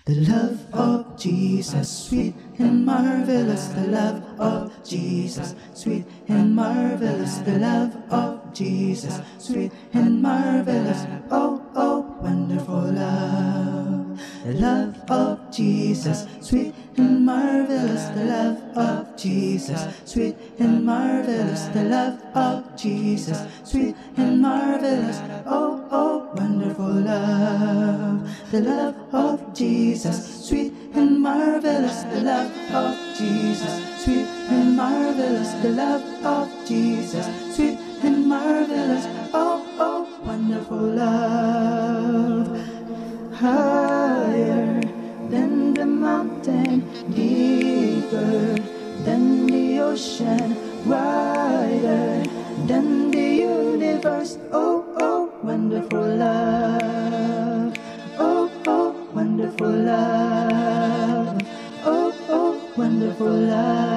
The love of Jesus, sweet and marvelous. The love of Jesus, sweet and marvelous. The love of Jesus, sweet and marvelous. Oh, oh, wonderful love. The love of Jesus, sweet and marvelous. The love of Jesus, sweet and marvelous. The love of Jesus, sweet and marvelous. Oh, oh, wonderful love. The love of Jesus, sweet and marvelous. The love of Jesus, sweet and marvelous. The love of Jesus, sweet and marvelous. Oh, oh, wonderful love. Higher than the mountain, deeper than the ocean, wider than the universe. Oh, oh, wonderful love. Oh, oh, wonderful love. Oh, oh, wonderful love.